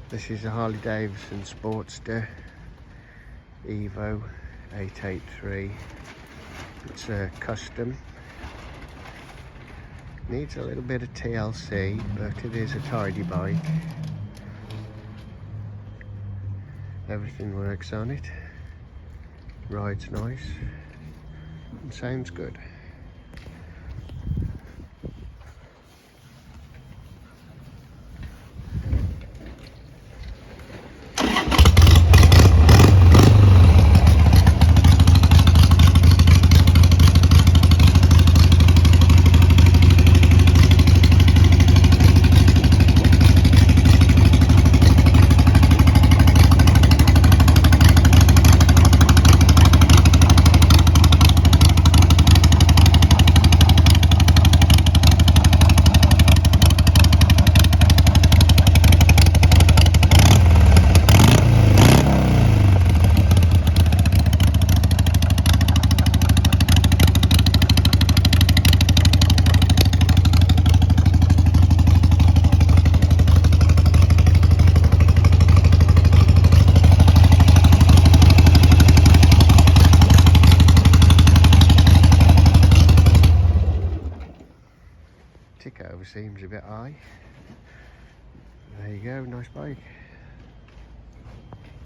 This is a Harley Davidson Sportster Evo 883. It's a custom. Needs a little bit of TLC, but it is a tidy bike. Everything works on it. Rides nice and sounds good. Tick over seems a bit high. There you go, nice bike.